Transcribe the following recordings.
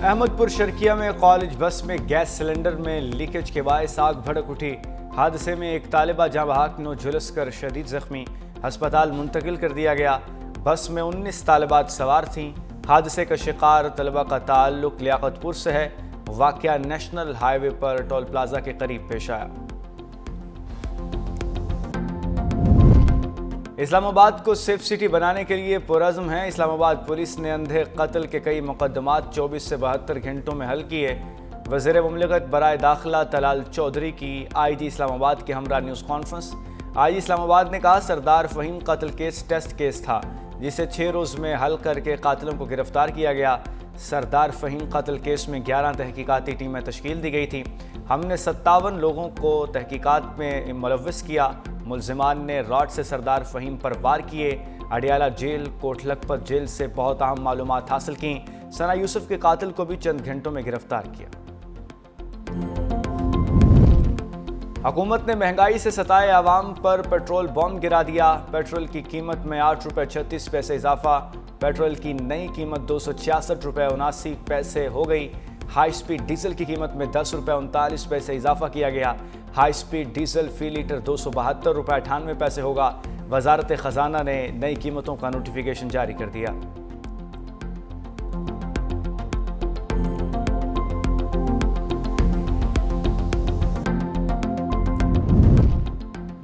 احمد پور شرکیہ میں کالج بس میں گیس سلنڈر میں لیکیج کے باعث آگ بھڑک اٹھی۔ حادثے میں ایک طالبہ جاں بحق نو جھلس کر شدید زخمی، ہسپتال منتقل کر دیا گیا۔ بس میں 19 طالبات سوار تھیں۔ حادثے کا شکار طلبہ کا تعلق لیاقت پور سے ہے۔ واقعہ نیشنل ہائی وے پر ٹول پلازا کے قریب پیش آیا۔ اسلام آباد کو سیف سٹی بنانے کے لیے پرعزم ہے۔ اسلام آباد پولیس نے اندھے قتل کے کئی مقدمات 24 سے 72 گھنٹوں میں حل کیے۔ وزیر مملکت برائے داخلہ طلال چودھری کی آئی جی اسلام آباد کے ہمراہ نیوز کانفرنس۔ آئی جی اسلام آباد نے کہا سردار فہیم قتل کیس ٹیسٹ کیس تھا جسے 6 روز میں حل کر کے قاتلوں کو گرفتار کیا گیا۔ سردار فہیم قتل کیس میں 11 تحقیقاتی ٹیمیں تشکیل دی گئی تھیں۔ ہم نے 57 لوگوں کو تحقیقات میں ملوث کیا۔ ملزمان نے راڈ سے سردار فہیم پر وار کیے۔ اڈیالہ جیل، کوٹ لکھپت جیل سے بہت اہم معلومات حاصل کیں۔ ثنا یوسف کے قاتل کو بھی چند گھنٹوں میں گرفتار کیا۔ حکومت نے مہنگائی سے ستائے عوام پر پیٹرول بم گرا دیا۔ پیٹرول کی قیمت میں 8 روپے 36 پیسے اضافہ۔ پیٹرول کی نئی قیمت 266 روپے 79 پیسے ہو گئی۔ ہائی سپیڈ ڈیزل کی قیمت میں 10 روپے 39 پیسے اضافہ کیا گیا۔ ہائی سپیڈ ڈیزل فی لیٹر 272 روپے 98 پیسے ہوگا۔ وزارت خزانہ نے نئی قیمتوں کا نوٹیفیکیشن جاری کر دیا۔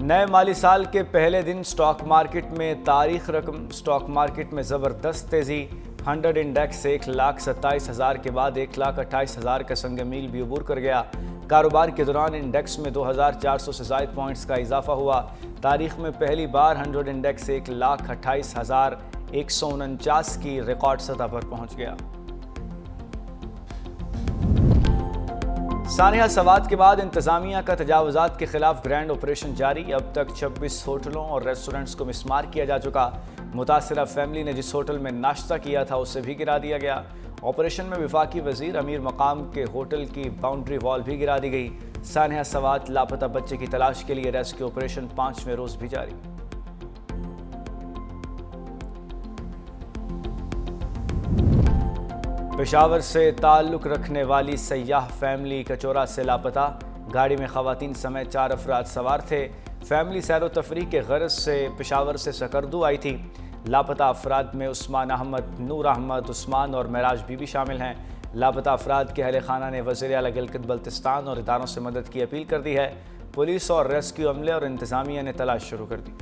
نئے مالی سال کے پہلے دن سٹاک مارکیٹ میں تاریخ رقم۔ سٹاک مارکیٹ میں زبردست تیزی۔ 100 انڈیکس 1,27,000 کے بعد 1,28,000 کا سنگ میل بھی عبور کر گیا۔ کاروبار کے دوران انڈیکس میں 2,400 سے زائد پوائنٹس کا اضافہ ہوا۔ تاریخ میں پہلی بار 100 انڈیکس 1,28,149 کی ریکارڈ سطح پر پہنچ گیا۔ سانحہ سوات کے بعد انتظامیہ کا تجاوزات کے خلاف گرینڈ آپریشن جاری۔ اب تک 26 ہوٹلوں اور ریسٹورنٹس کو مسمار کیا جا چکا۔ متاثرہ فیملی نے جس ہوٹل میں ناشتہ کیا تھا اسے بھی گرا دیا گیا۔ آپریشن میں وفاقی وزیر امیر مقام کے ہوٹل کی باؤنڈری وال بھی گرا دی گئی۔ سانحہ سوات لاپتہ بچے کی تلاش کے لیے ریسکیو آپریشن 5ویں روز بھی جاری۔ پشاور سے تعلق رکھنے والی سیاح فیملی کچورا سے لاپتہ۔ گاڑی میں خواتین سمیت 4 افراد سوار تھے۔ فیملی سیر و تفریح کے غرض سے پشاور سے سکردو آئی تھی۔ لاپتہ افراد میں عثمان احمد، نور احمد، عثمان اور معراج بی بھی شامل ہیں۔ لاپتہ افراد کے اہل خانہ نے وزیر اعلیٰ گلگت بلتستان اور اداروں سے مدد کی اپیل کر دی ہے۔ پولیس اور ریسکیو عملے اور انتظامیہ نے تلاش شروع کر دی۔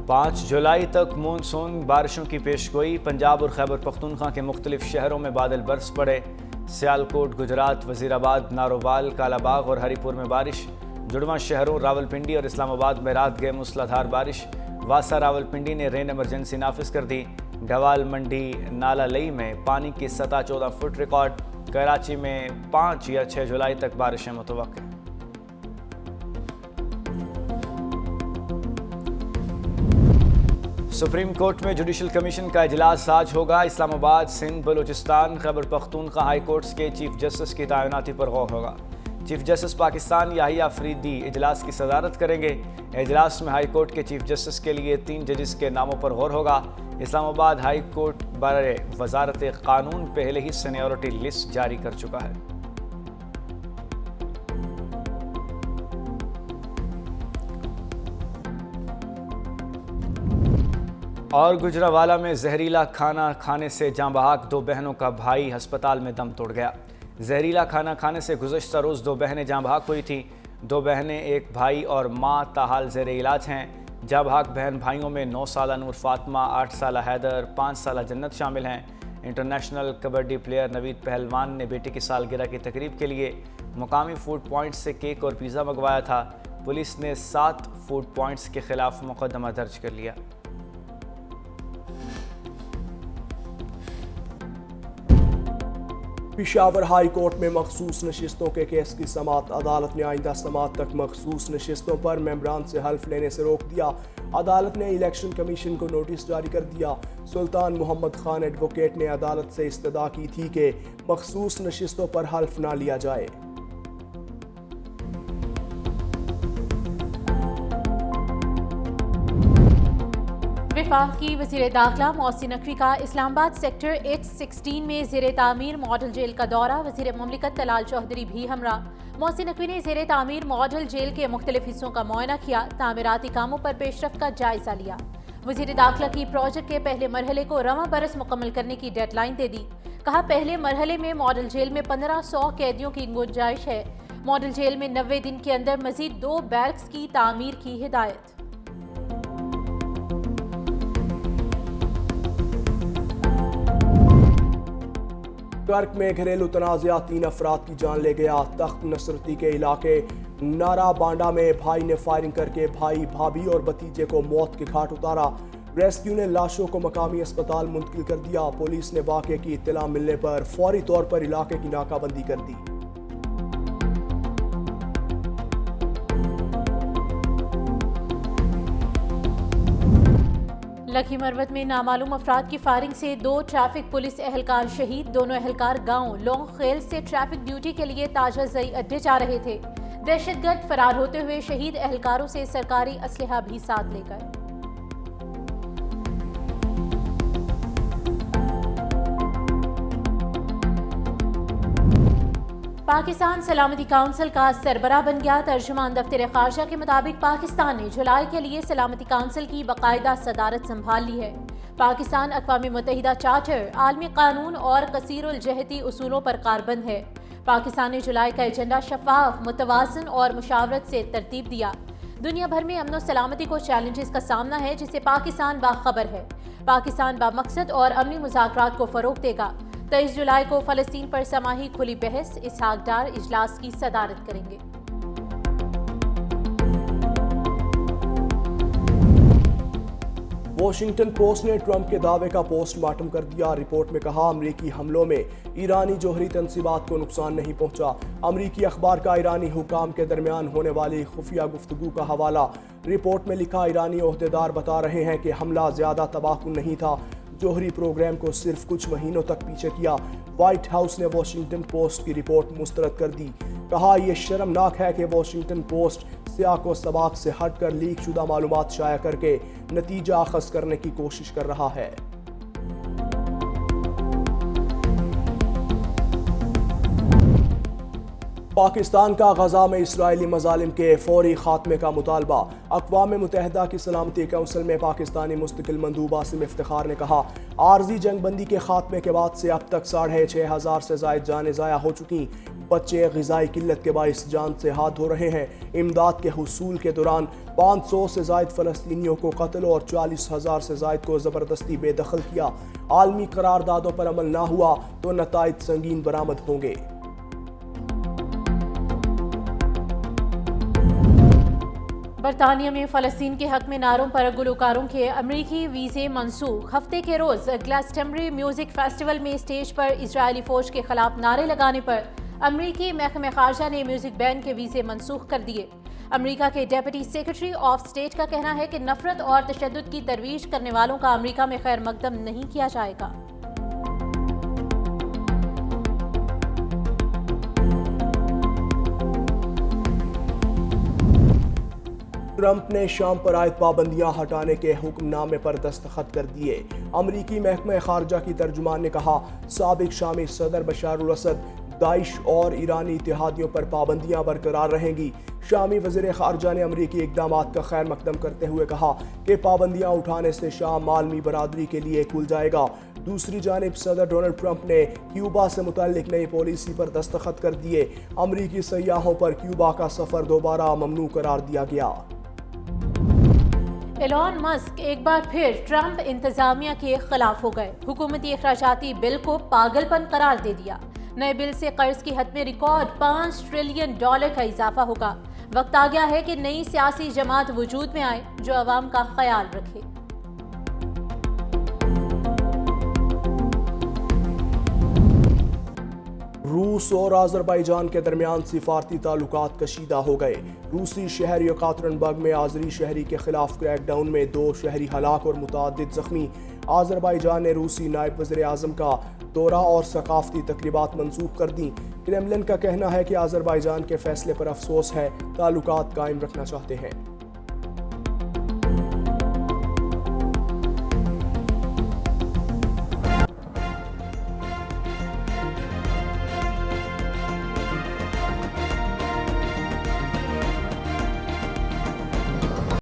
5 جولائی تک مونسون بارشوں کی پیشگوئی۔ پنجاب اور خیبر پختونخوا کے مختلف شہروں میں بادل برس پڑے۔ سیالکوٹ، گجرات، وزیر آباد، نارووال، کالا باغ اور ہری پور میں بارش۔ جڑواں شہروں راولپنڈی اور اسلام آباد میں رات گئے موسلا دھار بارش۔ واسا راولپنڈی نے رین ایمرجنسی نافذ کر دی۔ ڈھوال منڈی نالا لئی میں پانی کی سطح 14 فٹ ریکارڈ۔ کراچی میں 5 یا 6 جولائی تک بارشیں متوقع۔ سپریم کورٹ میں جوڈیشل کمیشن کا اجلاس آج ہوگا۔ اسلام آباد، سندھ، بلوچستان، خیبر پختونخوا ہائی کورٹس کے چیف جسٹس کی تعیناتی پر غور ہوگا۔ چیف جسٹس پاکستان یحییٰ افریدی اجلاس کی صدارت کریں گے۔ اجلاس میں ہائی کورٹ کے چیف جسٹس کے لیے 3 ججز کے ناموں پر غور ہوگا۔ اسلام آباد ہائی کورٹ برائے وزارت قانون پہلے ہی سینیورٹی لسٹ جاری کر چکا ہے۔ اور گجرانوالہ میں زہریلا کھانا کھانے سے جاں بحق 2 بہنوں کا بھائی ہسپتال میں دم توڑ گیا۔ زہریلا کھانا کھانے سے گزشتہ روز 2 بہنیں جاں بحق ہوئی تھیں۔ 2 بہنیں، ایک بھائی اور ماں تاحال زیر علاج ہیں۔ جاں بحق بہن بھائیوں میں 9 سالہ نور فاطمہ، 8 سالہ حیدر، 5 سالہ جنت شامل ہیں۔ انٹرنیشنل کبڈی پلیئر نوید پہلوان نے بیٹی کی سالگرہ کی تقریب کے لیے مقامی فوڈ پوائنٹ سے کیک اور پیزا منگوایا تھا۔ پولیس نے 7 فوڈ پوائنٹس کے خلاف مقدمہ درج کر لیا۔ پشاور ہائی کورٹ میں مخصوص نشستوں کے کیس کی سماعت۔ عدالت نے آئندہ سماعت تک مخصوص نشستوں پر ممبران سے حلف لینے سے روک دیا۔ عدالت نے الیکشن کمیشن کو نوٹس جاری کر دیا۔ سلطان محمد خان ایڈوکیٹ نے عدالت سے استدعا کی تھی کہ مخصوص نشستوں پر حلف نہ لیا جائے۔ वफाकी वज़ीर दाखिला मोहसिन नकवी का इस्लामाबाद सेक्टर H16 में ज़ेर तामीर मॉडल जेल का दौरा। वज़ीर मुमलिकत तलाल चौधरी भी हमरा। मोहसिन नकवी ने ज़ेर तामीर मॉडल जेल के मुख्तलिफ हिस्सों का मुआयना किया, तामीराती कामों पर पेशरफ्त का जायजा लिया। वज़ीर दाखिला की प्रोजेक्ट के पहले मरहले को रवां बरस मुकम्मल करने की डेडलाइन दे दी। कहा, पहले मरहले में मॉडल जेल में 1500 कैदियों की गुंजाइश है। मॉडल जेल में 90 दिन के अंदर मजीद 2 बैरक्स की तामीर की हिदायत। कर्क में घरेलू तनाज़ा 3 अफराद की जान ले गया। तख्त नसरती के इलाके नारा बांडा में भाई ने फायरिंग करके भाई, भाभी और भतीजे को मौत के घाट उतारा। रेस्क्यू ने लाशों को मकामी अस्पताल मुंतकिल कर दिया। पुलिस ने वाक़े की इत्तला मिलने पर फौरी तौर पर इलाके की नाकाबंदी कर दी। लखी मरवत में नामालूम अफराद की फायरिंग से 2 ट्रैफिक पुलिस एहलकार शहीद। दोनों एहलकार गांव लोंग खेल से ट्रैफिक ड्यूटी के लिए ताजा जई अड्डे जा रहे थे। दहशतगर्द फरार होते हुए शहीद एहलकारों से सरकारी असलहा भी साथ ले गए। पाकिस्तान सलामती काउंसिल का सरबराह बन गया। तर्जुमान दफ्तर खारजा के मुताबिक पाकिस्तान ने जुलाई के लिए सलामती काउंसिल की बाकायदा सदारत संभाल ली है। पाकिस्तान अक़वाम मुत्तहिदा चार्टर, आलमी कानून और कसीरुल जहती उसूलों पर कारबंद है। पाकिस्तान ने जुलाई का एजेंडा शफाफ, मुतवाज़िन और मुशावरत से तरतीब दिया। दुनिया भर में अमन सलामती को चैलेंजेस का सामना है, जिससे पाकिस्तान बाखबर है। पाकिस्तान बामकसद और अमनी मुज़ाकरात को फ़रोग़ देगा। 23 जुलाई को फ़लस्तीन पर समाही खुली बहस, इसहाक डार इजलास की सदारत करेंगे। वॉशिंगटन पोस्ट ने ट्रंप के दावे का पोस्टमार्टम कर दिया। रिपोर्ट में कहा, अमरीकी हमलों में ईरानी जोहरी तंसीबात को नुकसान नहीं पहुंचा। अमरीकी अखबार का ईरानी हुकाम के दरमियान होने वाली खुफिया गुफ्तगू का हवाला। रिपोर्ट में लिखा, ईरानी ओहदेदार बता रहे हैं कि हमला ज्यादा तबाहकुन नहीं था, जोहरी प्रोग्राम को सिर्फ कुछ महीनों तक पीछे किया। व्हाइट हाउस ने वॉशिंगटन पोस्ट की रिपोर्ट मुस्तरद कर दी। कहा, यह शर्मनाक है कि वॉशिंगटन पोस्ट सियाक व सबाक से हटकर लीक शुदा मालूमात शाया करके नतीजा अखज़ करने की कोशिश कर रहा है। पाकिस्तान का गजा में इसराइली मजालिम के फौरी खात्मे का मुतालबा। अक़वाम मुत्तहिदा की सलामती काउंसिल में पाकिस्तानी मुस्तकिल मंदूब आसिम इफ्तिखार ने कहा, आर्जी जंगबंदी के खात्मे के बाद से अब तक 6,500 से ज़ायद जानें ज़ाया हो चुकी। बच्चे ग़िज़ाई किल्लत के बाइस जान से हाथ धो रहे हैं। इमदाद के हुसूल के दौरान 500 से ज़ायद फ़लस्तीनियों को कत्ल और 40,000 से ज़ायद को ज़बरदस्ती बेदखल किया। आलमी करारदादों पर अमल ना हुआ तो नताइज संगीन बरामद होंगे। बरतानिया में फ़लस्तीन के हक में नारों पर गुलकारों के अमरीकी वीज़े मनसूख। हफ्ते के रोज़ ग्लासटेम्बरी म्यूज़िक फेस्टिवल में स्टेज पर इजरायली फ़ौज के खिलाफ नारे लगाने पर अमरीकी महकमे खारजा ने म्यूज़िक बैंड के वीज़े मनसूख कर दिए। अमरीका के डेप्यूटी सेक्रेटरी ऑफ स्टेट का कहना है कि नफरत और तशद्दुद की तरवीज करने वालों का अमरीका में खैर मकदम नहीं किया जाएगा। ट्रंप ने शाम पर आयद पाबंदियां हटाने के हुक्मनामे पर दस्तखत कर दिए। अमरीकी महकमा खारजा की तर्जुमान ने कहा, साबिक शामी सदर बशारुल असद, दाइश और ईरानी इत्तेहादियों पर पाबंदियां बरकरार रहेंगी। शामी वज़ीर खारजा ने अमरीकी इक़दामात का खैर मकदम करते हुए कहा कि पाबंदियां उठाने से शाम आलमी बरादरी के लिए खुल जाएगा। दूसरी जानिब सदर डोनाल्ड ट्रंप ने क्यूबा से मुताल्लिक नई पॉलिसी पर दस्तखत कर दिए। अमरीकी सयाहों पर क्यूबा का सफ़र दोबारा ममनू करार दिया गया। एलॉन मस्क एक बार फिर ट्रंप इंतजामिया के खिलाफ हो गए। हुकूमती अखराजाती बिल को पागलपन करार दे दिया। नए बिल से कर्ज की हद में रिकॉर्ड $5 ट्रिलियन का इजाफा होगा। वक्त आ गया है कि नई सियासी जमात वजूद में आए जो अवाम का ख्याल रखे। रूस और आज़रबाईजान के दरमियान सिफारती ताल्लुकात कशीदा हो गए। रूसी शहर यकातरनबर्ग में आज़री शहरी के खिलाफ क्रैकडाउन में 2 शहरी हलाक और मुतअद्दिद जख्मी। आज़रबाईजान ने रूसी नायब वज़ीर आज़म का दौरा और सकाफती तकरीबात मंसूख कर दी। क्रेमलिन का कहना है कि आज़रबाईजान के फैसले पर अफसोस है, ताल्लुकात कायम रखना चाहते हैं।